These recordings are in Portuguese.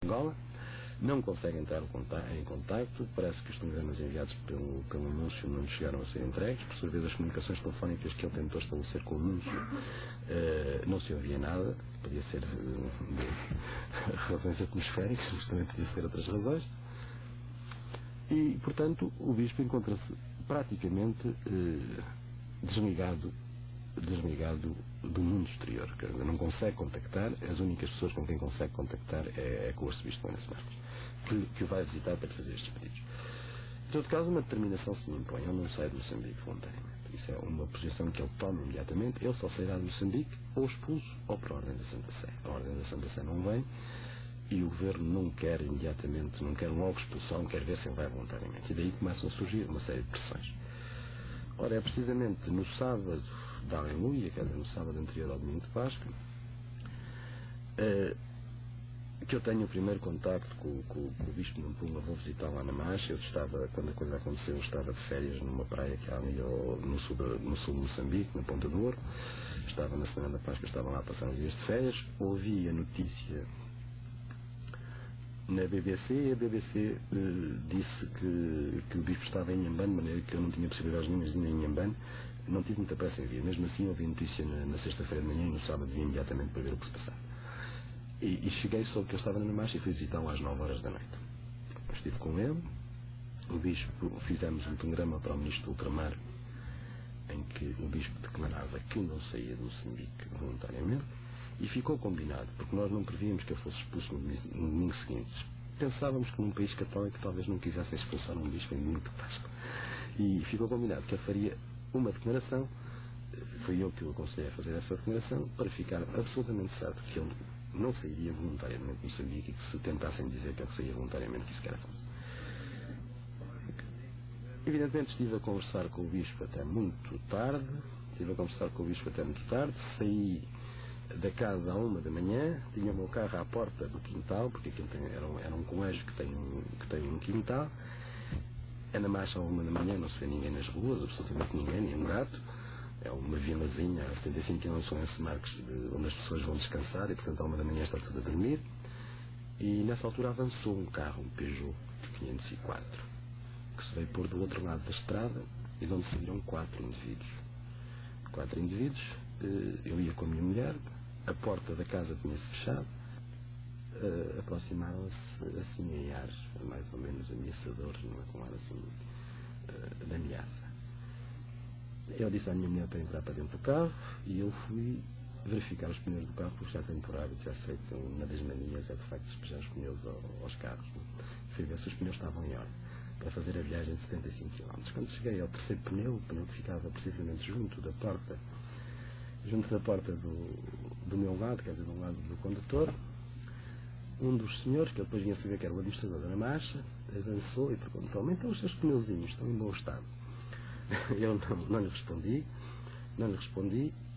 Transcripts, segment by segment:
Angola, não consegue entrar em contacto, parece que os telegramas enviados pelo anúncio não chegaram a ser entregues, por sua vez as comunicações telefónicas que ele tentou estabelecer com o anúncio não se ouvia nada, podia ser de razões atmosféricas, mas também podia ser outras razões, e portanto o Bispo encontra-se praticamente desligado do mundo exterior, quer dizer, não consegue contactar, as únicas pessoas com quem consegue contactar é com o Arcebispo Buenas Marques, que o vai visitar para fazer estes pedidos. Em todo caso, uma determinação se lhe impõe, ele não sai de Moçambique voluntariamente. Isso é uma posição que ele toma imediatamente, ele só sairá de Moçambique ou expulso ou para a Ordem da Santa Sé. A Ordem da Santa Sé não vem e o Governo não quer imediatamente, não quer logo expulsão, quer ver se ele vai voluntariamente. E daí começam a surgir uma série de pressões. Ora, é precisamente no sábado da Aleluia, quer dizer, no sábado anterior ao domingo de Páscoa, que eu tenho o primeiro contacto com o Bispo de Nampula. Vou visitar lá na Marcha. Eu estava, quando a coisa aconteceu, eu estava de férias numa praia que há ali no sul de Moçambique, na Ponta do Ouro. Estava na semana da Páscoa, estava lá a passar uns dias de férias. Ouvi a notícia na BBC, e a BBC disse que o Bispo estava em Inhambane, de maneira que eu não tinha possibilidades nenhumas de ir em Inhambane. Não tive muita pressa em vir. Mesmo assim, ouvi a notícia na sexta-feira de manhã e no sábado vim imediatamente para ver o que se passava. E cheguei, soube que eu estava na Marcha e fui visitá-lo às 9 horas da noite. Eu estive com ele, o Bispo, fizemos um telegrama para o Ministro do Ultramar, em que o Bispo declarava que não saía de Moçambique voluntariamente, e ficou combinado, porque nós não prevíamos que eu fosse expulso no domingo seguinte. Pensávamos que num país católico talvez não quisessem expulsar um Bispo em domingo de Páscoa. E ficou combinado que eu faria uma declaração, fui eu que o aconselhei a fazer essa declaração, para ficar absolutamente certo que ele não sairia voluntariamente de Moçambique e que se tentassem dizer que ele saía voluntariamente, que isso era falso. Evidentemente estive a conversar com o Bispo até muito tarde, saí da casa à 1 da manhã, tinha o meu carro à porta do quintal, porque aquilo era um colégio que tem um quintal. É na Marcha à 1 da manhã, não se vê ninguém nas ruas, absolutamente ninguém, nem um gato. É uma vilazinha a 75 km de São Marques, onde as pessoas vão descansar, e portanto à 1 da manhã está tudo a dormir. E nessa altura avançou um carro, um Peugeot 504, que se veio pôr do outro lado da estrada e de onde saíram 4 indivíduos. Eu ia com a minha mulher, a porta da casa tinha-se fechado, aproximaram-se assim em ar, mais ou menos ameaçadores, não é, com ar assim de ameaça. Eu disse à minha mulher para entrar para dentro do carro e eu fui verificar os pneus do carro, porque já tenho por hábito, já sei que uma das manias é de facto despejar os pneus aos carros. Fui ver se os pneus estavam em ordem para fazer a viagem de 75 km. Quando cheguei ao terceiro pneu, o pneu que ficava precisamente junto da porta do meu lado, quer dizer, do lado do condutor, um dos senhores, que eu depois vinha saber que era o administrador da Marcha, avançou e perguntou-me: então os seus pneuzinhos estão em bom estado? Eu não lhe respondi,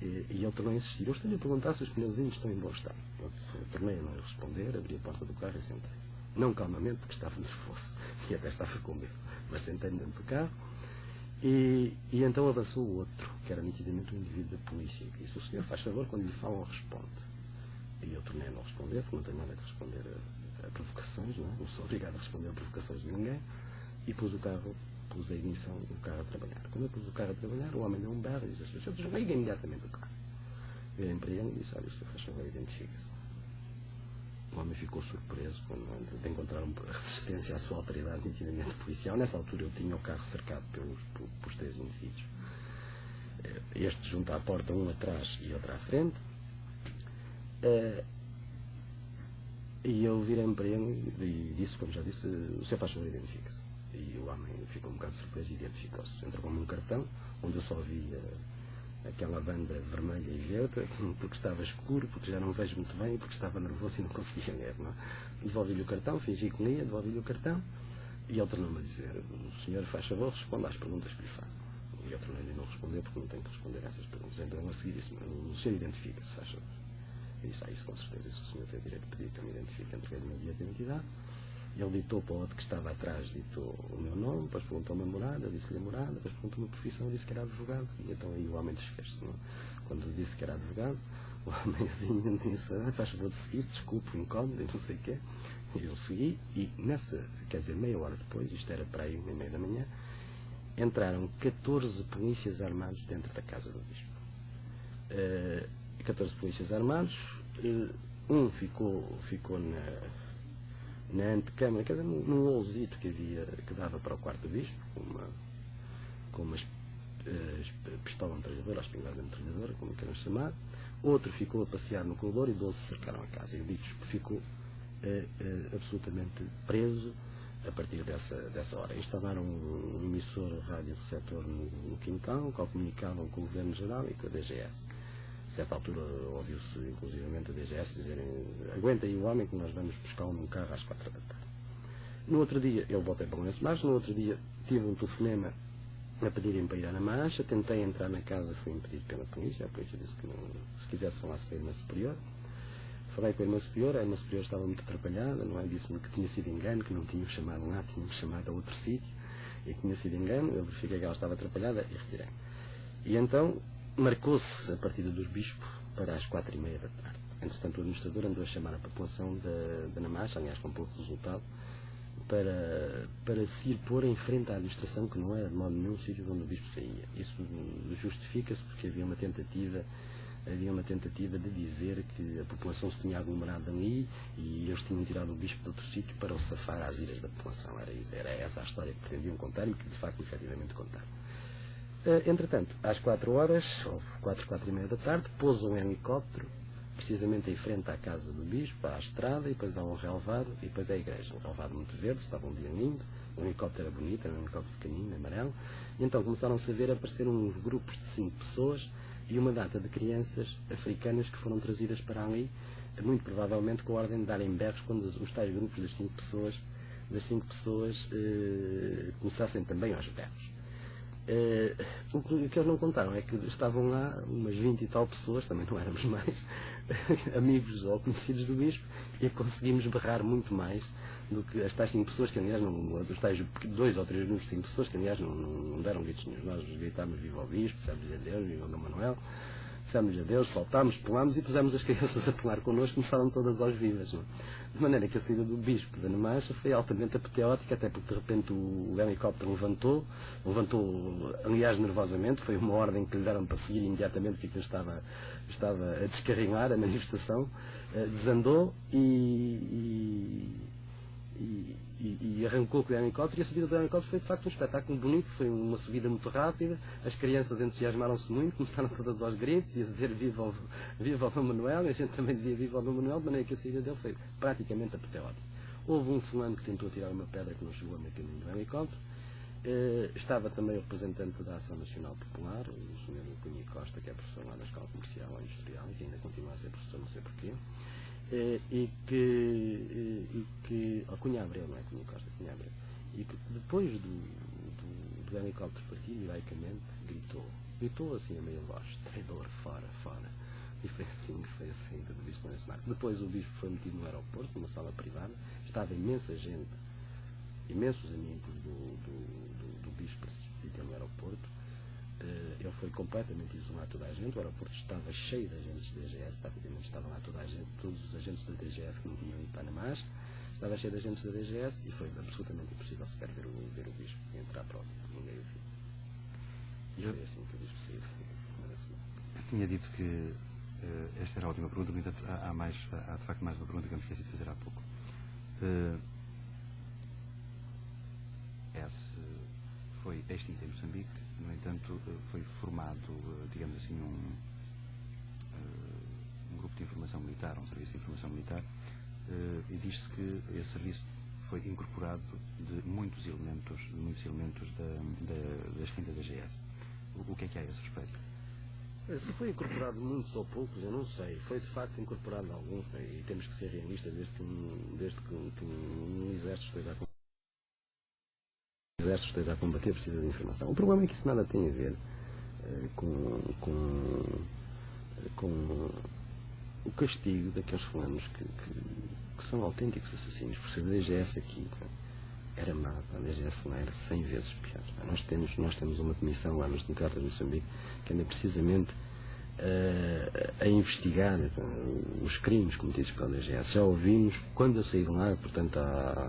e ele tornou a insistir: eu estou-lhe a perguntar se os pneuzinhos estão em bom estado. Eu tornei a não lhe responder, abri a porta do carro e sentei. Não calmamente, porque estava nervoso e até estava com medo, mas sentei-me dentro do carro. E então avançou o outro, que era nitidamente um indivíduo da polícia, que disse: o senhor faz favor, quando lhe falam, responde. E eu tornei a não responder, porque não tenho nada a responder a provocações, não sou obrigado a responder a provocações de ninguém, e pus a ignição do carro a trabalhar. Quando eu pus o carro a trabalhar, o homem deu um berro e disse: o senhor desliga imediatamente o carro. Virei para ele e disse: olha, o senhor faz favor, identifica-se. O homem ficou surpreso de encontrar uma resistência à sua autoridade nitidamente policial. Nessa altura eu tinha o carro cercado por 3 indivíduos. Este junto à porta, um atrás e outro à frente. E eu virei-me para ele e disse, como já disse: o senhor faz favor, identifica-se. E o homem ficou um bocado surpreso e identificou-se. Entregou-me um cartão, onde eu só via aquela banda vermelha e verde, porque estava escuro, porque já não vejo muito bem, porque estava nervoso e não conseguia ler. Não é? Devolvi-lhe o cartão, fingi que lia, devolvi-lhe o cartão, e ele tornou-me a dizer: o senhor faz favor, responda às perguntas que lhe faço. E eu tornei-lhe a não responder, porque não tenho que responder a essas perguntas. Então a seguir disse-me: o senhor identifica-se, faz favor. Eu disse: isso com certeza, isso o senhor tem direito de pedir que eu me identifique. Entreguei-lhe o meu bilhete de identidade. Ele ditou para o outro que estava atrás, ditou o meu nome, depois perguntou-me a morada, disse-lhe a morada, depois perguntou-me a profissão, disse que era advogado, e então aí o homem desfez-se. Quando disse que era advogado, O homemzinho disse, faz favor de seguir, desculpe o incómodo e não sei o quê. Eu segui e quer dizer, meia hora depois, isto era para aí 1h30 da manhã, entraram 14 polícias armados dentro da casa do bispo. 14 polícias armados, um ficou na antecâmara, quer dizer, num holzito que dava para o quarto do bispo, com uma pistola metralhadora, a espingarda metralhadora, como queiram chamar. Outro ficou a passear no corredor e 12 cercaram a casa. E o bispo ficou absolutamente preso a partir dessa hora. Instalaram um emissor rádio-receptor no quintal, que comunicavam com o Governo Geral e com a DGS. A certa altura ouviu-se inclusivamente a DGS dizerem: aguenta aí o homem que nós vamos buscar num carro às 4 da tarde. No outro dia, eu voltei para o Lourenço Marques, no outro dia tive um telefonema a pedirem para ir à Marcha, tentei entrar na casa, fui impedido pela polícia, a polícia disse que não, se quisesse falar-se com a irmã superior. Falei com a irmã superior estava muito atrapalhada, não é? Disse-me que tinha sido engano, que não tinham chamado lá, tinham chamado a outro sítio, e que tinha sido engano. Eu verifiquei que ela estava atrapalhada e retirei. E então marcou-se a partida dos bispos para as 4h30 da tarde. Entretanto, o administrador andou a chamar a população da Marcha, aliás, com pouco resultado, para se ir pôr em frente à administração, que não era de modo nenhum o sítio onde o bispo saía. Isso justifica-se porque havia uma tentativa de dizer que a população se tinha aglomerado ali e eles tinham tirado o bispo de outro sítio para o safar às iras da população. Era essa a história que pretendiam contar e que de facto efetivamente contaram. Entretanto, às 4 horas, ou 4h30 da tarde, pôs um helicóptero precisamente em frente à casa do bispo, à estrada, e depois há um relvado, e depois é a igreja. Um relvado muito verde, estava um dia lindo, o helicóptero era bonito, era um helicóptero pequenino, amarelo, e então começaram-se a ver aparecer uns grupos de 5 pessoas e uma data de crianças africanas que foram trazidas para ali, muito provavelmente com a ordem de darem berros quando os tais grupos das 5 pessoas começassem também aos berros. O que eles não contaram é que estavam lá umas 20 e tal pessoas, também não éramos mais, amigos ou conhecidos do bispo, e conseguimos berrar muito mais do que as tais 5 pessoas, que aliás, os tais 2 ou 3 grupos de 5 pessoas, que aliás não deram gritos nenhum. Nós gritámos viva o bispo, dissemos-lhe a Deus, viva o Dom Manuel, dissemos-lhe a Deus, saltámos, pulámos e pusemos as crianças a pular connosco, começaram todas aos vivas. Não? De maneira que a saída do bispo da Marcha foi altamente apoteótica, até porque de repente o helicóptero levantou, aliás nervosamente, foi uma ordem que lhe deram para seguir imediatamente, porque estava a descarrilar a manifestação, desandou e arrancou com o helicóptero, e a subida do helicóptero foi de facto um espetáculo bonito, foi uma subida muito rápida, as crianças entusiasmaram-se muito, começaram todas aos gritos e a dizer viva o Dom Manuel, e a gente também dizia viva o Dom Manuel, de maneira que a saída dele foi praticamente apoteótica. Houve um fulano que tentou tirar uma pedra que não chegou a meio caminho do helicóptero, estava também o representante da Ação Nacional Popular, o Sr. Cunha Costa, que é professor lá na Escola Comercial ou Industrial, e que ainda continua a ser professor, não sei porquê. Cunha Abreu, não é Cunha Costa, Cunha Abreu, e que depois do helicóptero partir, heroicamente, gritou assim a meia voz: traidor, fora. E foi assim que foi a saída do bispo Lourenço Marques. Depois o bispo foi metido no aeroporto, numa sala privada, estava imensa gente, imensos amigos do bispo assistir no aeroporto. Ele foi completamente isolado, toda a gente. O aeroporto estava cheio de agentes da DGS, praticamente estava lá toda a gente, todos os agentes da DGS que não tinham ido para a Marcha, estava cheio de agentes da DGS e foi absolutamente impossível sequer ver o bispo e entrar para ninguém o viu. E foi assim que o bispo saiu da semana. Eu tinha dito que esta era a última pergunta, no entanto há de facto mais uma pergunta que eu me esqueci de fazer há pouco. Esse foi extinto em Moçambique, no entanto foi formado, digamos assim, um grupo de informação militar, um serviço de informação militar, e diz-se que esse serviço foi incorporado de muitos elementos das fintas da GS. O que é que há a esse respeito? Se foi incorporado muitos ou poucos, eu não sei. Foi de facto incorporado alguns, e temos que ser realistas desde que um exército esteja a combater, precisa de informação. O problema é que isso nada tem a ver com o castigo daqueles fulanos que são autênticos assassinos. Por ser a DGS aqui era má, a DGS lá era 100 vezes pior. Nós temos uma comissão lá nos Democratas de Moçambique que anda precisamente a investigar os crimes cometidos pela DGS. Já ouvimos, quando eu saí de lá, portanto há